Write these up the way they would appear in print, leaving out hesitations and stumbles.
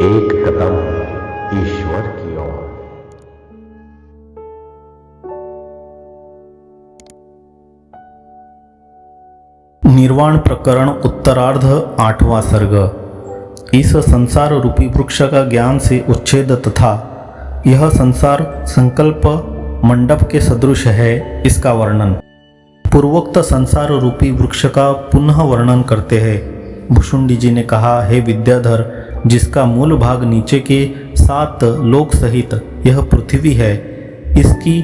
एक कदम ईश्वर की ओर। निर्वाण प्रकरण उत्तरार्ध 8वां सर्ग। इस संसार रूपी वृक्ष का ज्ञान से उच्छेद तथा यह संसार संकल्प मंडप के सदृश है, इसका वर्णन। पूर्वोक्त संसार रूपी वृक्ष का पुनः वर्णन करते हैं। भुषुंडी जी ने कहा, हे विद्याधर, जिसका मूल भाग नीचे के 7 लोक सहित यह पृथ्वी है, इसकी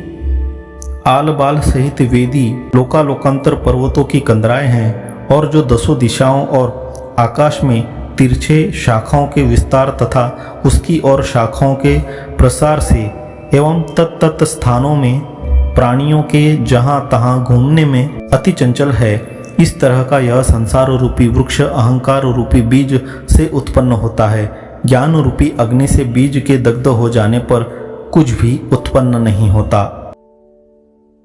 आल बाल सहित वेदी लोकालोकांतर पर्वतों की कंदराएं हैं, और जो 10 दिशाओं और आकाश में तिरछे शाखाओं के विस्तार तथा उसकी और शाखाओं के प्रसार से एवं तत्त स्थानों में प्राणियों के जहाँ तहाँ घूमने में अति चंचल है, इस तरह का यह संसार रूपी वृक्ष अहंकार रूपी बीज से उत्पन्न होता है। ज्ञान रूपी अग्नि से बीज के दग्ध हो जाने पर कुछ भी उत्पन्न नहीं होता।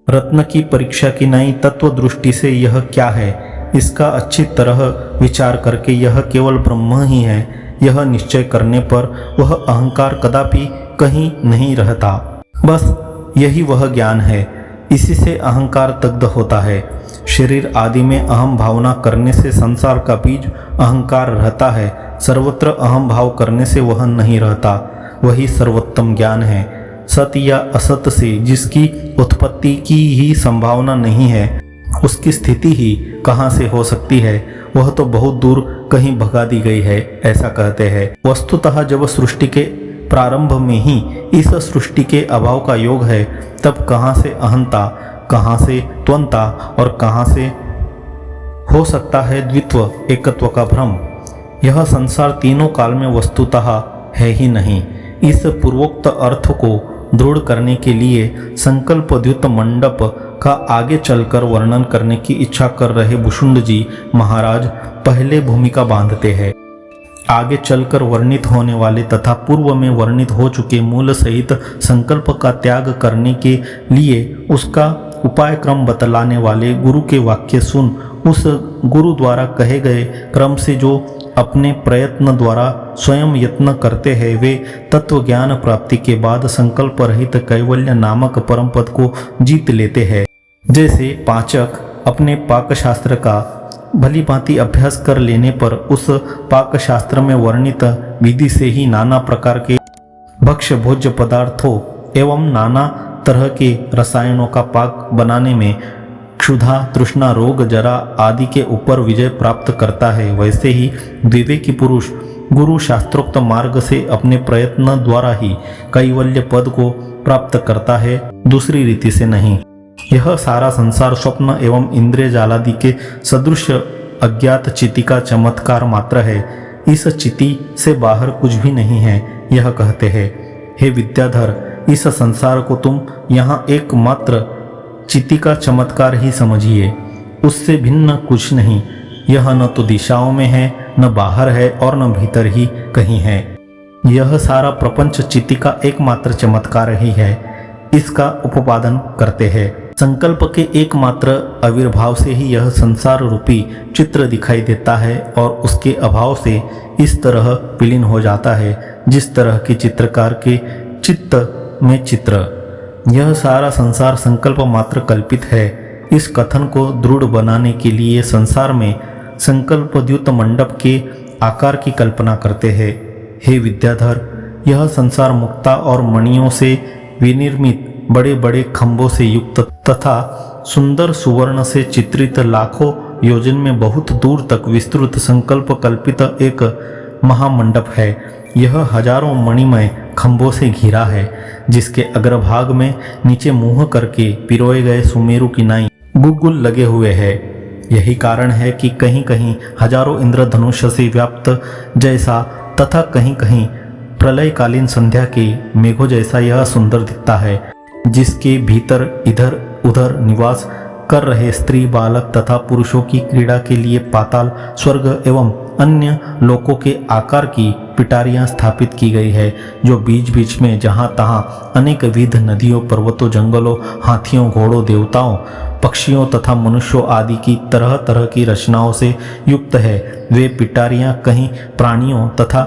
रत्न की परीक्षा की नई तत्व दृष्टि से यह क्या है, इसका अच्छी तरह विचार करके यह केवल ब्रह्म ही है, यह निश्चय करने पर वह अहंकार कदापि कहीं नहीं रहता। बस यही वह ज्ञान है, इसी से अहंकार दग्ध होता है। शरीर आदि में अहम भावना करने से संसार का बीज अहंकार रहता है, सर्वत्र अहम भाव करने से वह नहीं रहता। वही सर्वोत्तम ज्ञान है। सत्य या असत से जिसकी उत्पत्ति की ही संभावना नहीं है, उसकी स्थिति ही कहाँ से हो सकती है, वह तो बहुत दूर कहीं भगा दी गई है, ऐसा कहते हैं। वस्तुतः जब सृष्टि के प्रारंभ में ही इस सृष्टि के अभाव का योग है, तब कहाँ से अहंता, कहाँ से त्वंता और कहाँ से हो सकता है द्वित्व एकत्व का भ्रम। यह संसार तीनों काल में वस्तुतः है ही नहीं। इस पूर्वोक्त अर्थ को दृढ़ करने के लिए संकल्प द्युत मंडप का आगे चलकर वर्णन करने की इच्छा कर रहे भुषुंड जी महाराज पहले भूमिका बांधते हैं। आगे चलकर वर्णित होने वाले तथा पूर्व में वर्णित हो चुके मूल सहित संकल्प का त्याग करने के लिए उसका उपाय क्रम बतलाने वाले गुरु के वाक्य सुन, उस गुरु द्वारा कहे गए क्रम से जो अपने प्रयत्न द्वारा स्वयं यत्न करते हैं, वे तत्व ज्ञान प्राप्ति के बाद संकल्प रहित कैवल्य नामक परम पद को जीत लेते हैं। जैसे पाचक अपने पाकशास्त्र का भली भांति अभ्यास कर लेने पर उस पाकशास्त्र में वर्णित विधि से ही नाना प्रकार के भक्ष्य भोज्य पदार्थों एवं नाना तरह के रसायनों का पाक बनाने में क्षुधा तृष्णा रोग जरा आदि के ऊपर विजय प्राप्त करता है, वैसे ही विवेकी पुरुष गुरु शास्त्रोक्त मार्ग से अपने प्रयत्न द्वारा ही कैवल्य पद को प्राप्त करता है, दूसरी रीति से नहीं। यह सारा संसार स्वप्न एवं इंद्रिय जालादि के सदृश अज्ञात चिति का चमत्कार मात्र है। इस चिति से बाहर कुछ भी नहीं है, यह कहते हैं। हे विद्याधर, इस संसार को तुम यहाँ एकमात्र चिति का चमत्कार ही समझिए, उससे भिन्न कुछ नहीं। यह न तो दिशाओं में है, न बाहर है और न भीतर ही कहीं है। यह सारा प्रपंच चिति का एकमात्र चमत्कार ही है, इसका उपादान करते हैं। संकल्प के एकमात्र आविर्भाव से ही यह संसार रूपी चित्र दिखाई देता है और उसके अभाव से इस तरह विलीन हो जाता है, जिस तरह के चित्रकार के चित्त में चित्र। यह सारा संसार संकल्प मात्र कल्पित है। इस कथन को दृढ़ बनाने के लिए संसार में संकल्प द्युत मंडप के आकार की कल्पना करते हैं। हे विद्याधर, यह संसार मुक्ता और मणियों से विनिर्मित बड़े बड़े खंभों से युक्त तथा सुंदर सुवर्ण से चित्रित लाखों योजन में बहुत दूर तक विस्तृत संकल्प कल्पित एक महामंडप है। यह हजारों मणिमय खंभों से घिरा है, जिसके अग्रभाग में नीचे मुंह करके पिरोए गए सुमेरु की नाई गुलगुल लगे हुए हैं। यही कारण है कि कहीं कहीं हजारों इंद्रधनुष से व्याप्त जैसा तथा कहीं कहीं प्रलयकालीन संध्या के मेघों जैसा यह सुंदर दिखता है, जिसके भीतर इधर उधर निवास कर रहे स्त्री बालक तथा पुरुषों की क्रीड़ा के लिए पाताल स्वर्ग एवं अन्य लोकों के आकार की पिटारियां स्थापित की गई है, जो बीच बीच में जहाँ तहाँ अनेक विध नदियों पर्वतों जंगलों हाथियों घोड़ों देवताओं पक्षियों तथा मनुष्यों आदि की तरह तरह की रचनाओं से युक्त है। वे पिटारियां कहीं प्राणियों तथा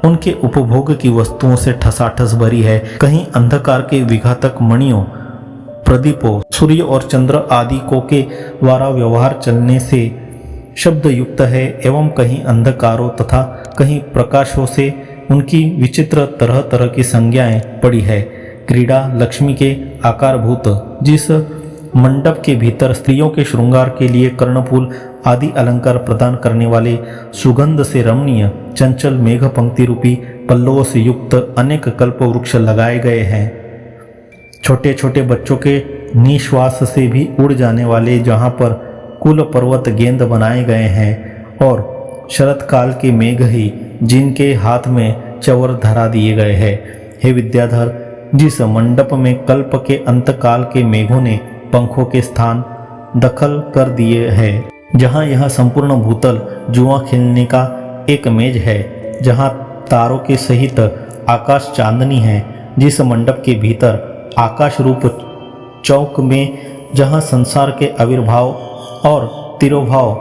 उनके उपभोग की वस्तुओं से ठसाठस भरी है। कहीं अंधकार के विघातक मणियों, प्रदीपों, सूर्य और चंद्र आदि को के द्वारा व्यवहार चलने से शब्द युक्त है एवं कहीं अंधकारों तथा कहीं प्रकाशों से उनकी विचित्र तरह तरह की संज्ञाएं पड़ी है। क्रीड़ा लक्ष्मी के आकारभूत जिस मंडप के भीतर स्त्रियों के श्रृंगार के लिए कर्णफूल आदि अलंकार प्रदान करने वाले सुगंध से रमणीय चंचल मेघ पंक्ति रूपी पल्लवों से युक्त अनेक कल्प वृक्ष लगाए गए हैं। छोटे छोटे बच्चों के निश्वास से भी उड़ जाने वाले जहाँ पर कुल पर्वत गेंद बनाए गए हैं और शरत काल के मेघ ही जिनके हाथ में चवर धरा दिए गए हैं। हे विद्याधर, जिस मंडप में कल्प के अंतकाल के मेघों ने पंखों के स्थान दखल कर दिए हैं, जहाँ यह संपूर्ण भूतल जुआ खेलने का एक मेज है, जहाँ तारों के सहित आकाश चांदनी है, जिस मंडप के भीतर आकाश रूप चौक में जहाँ संसार के आविर्भाव और तिरोभाव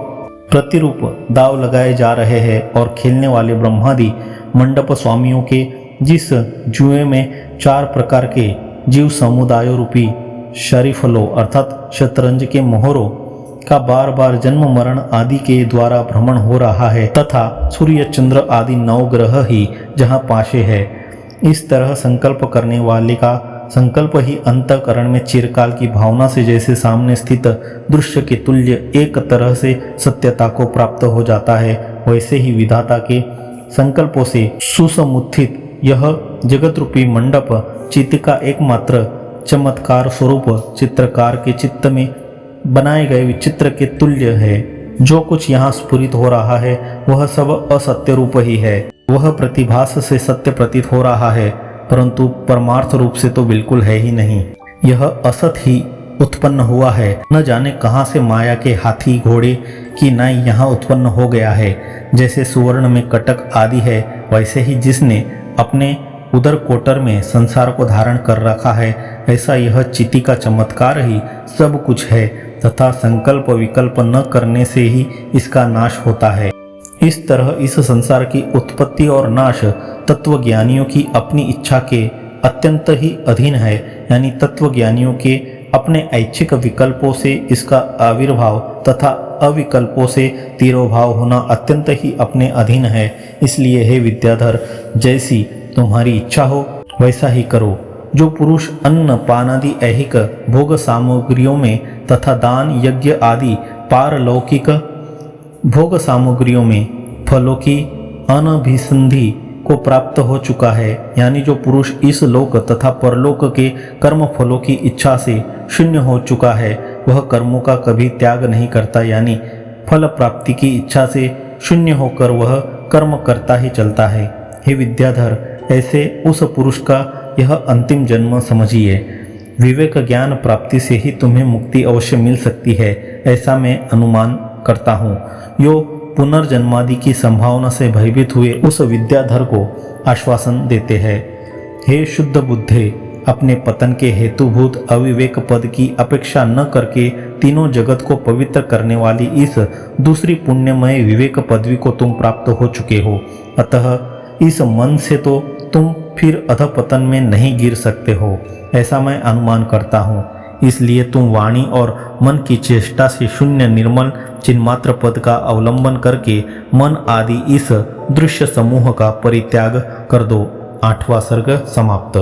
प्रतिरूप दाव लगाए जा रहे हैं और खेलने वाले ब्रह्मादि मंडप स्वामियों के जिस जुए में 4 प्रकार के जीव समुदायों रूपी शरीफलों अर्थात शतरंज के मोहरों का बार बार जन्म मरण आदि के द्वारा भ्रमण हो रहा है तथा सूर्य चंद्र आदि 9 ग्रह ही जहाँ पाशे है। इस तरह संकल्प करने वाले का संकल्प ही अंतःकरण में चिरकाल की भावना से जैसे सामने स्थित दृश्य के तुल्य एक तरह से सत्यता को प्राप्त हो जाता है, वैसे ही विधाता के संकल्पों से सुसमुत्थित यह जगत रूपी मंडप चित्त का एकमात्र चमत्कार स्वरूप चित्रकार के चित्त में बनाए गए विचित्र के तुल्य है। जो कुछ यहाँ स्फुरित हो रहा है वह सब असत्य रूप ही है। वह प्रतिभास से सत्य प्रतीत हो रहा है, परंतु परमार्थ रूप से तो बिल्कुल है ही नहीं। यह असत ही उत्पन्न हुआ है। न जाने कहाँ से माया के हाथी घोड़े की नाई यहाँ उत्पन्न हो गया है। जैसे सुवर्ण में कटक आदि है, वैसे ही जिसने अपने उदर कोटर में संसार को धारण कर रखा है, ऐसा यह चिति का चमत्कार ही सब कुछ है तथा संकल्प विकल्प न करने से ही इसका नाश होता है। इस तरह इस संसार की उत्पत्ति और नाश तत्वज्ञानियों की अपनी इच्छा के अत्यंत ही अधीन है, यानी तत्वज्ञानियों के अपने ऐच्छिक विकल्पों से इसका आविर्भाव तथा अविकल्पों से तिरोभाव होना अत्यंत ही अपने अधीन है। इसलिए हे विद्याधर, जैसी तुम्हारी इच्छा हो वैसा ही करो। जो पुरुष अन्न पानादि ऐहिक भोग सामग्रियों में तथा दान यज्ञ आदि पारलौकिक भोग सामग्रियों में फलों की अनभिसंधि को प्राप्त हो चुका है, यानी जो पुरुष इस लोक तथा परलोक के कर्म फलों की इच्छा से शून्य हो चुका है, वह कर्मों का कभी त्याग नहीं करता, यानी फल प्राप्ति की इच्छा से शून्य होकर वह कर्म करता ही चलता है। हे विद्याधर, ऐसे उस पुरुष का यह अंतिम जन्म समझिए। विवेक ज्ञान प्राप्ति से ही तुम्हें मुक्ति अवश्य मिल सकती है, ऐसा मैं अनुमान करता हूँ। यो पुनर्जन्मादि की संभावना से भयभीत हुए उस विद्याधर को आश्वासन देते हैं। हे शुद्ध बुद्धे, अपने पतन के हेतुभूत अविवेक पद की अपेक्षा न करके तीनों जगत को पवित्र करने वाली इस दूसरी पुण्यमय विवेक पदवी को तुम प्राप्त हो चुके हो। अतः इस मन से तो तुम फिर अधपतन में नहीं गिर सकते हो, ऐसा मैं अनुमान करता हूँ। इसलिए तुम वाणी और मन की चेष्टा से शून्य निर्मल चिन्मात्र पद का अवलंबन करके मन आदि इस दृश्य समूह का परित्याग कर दो। 8वां सर्ग समाप्त।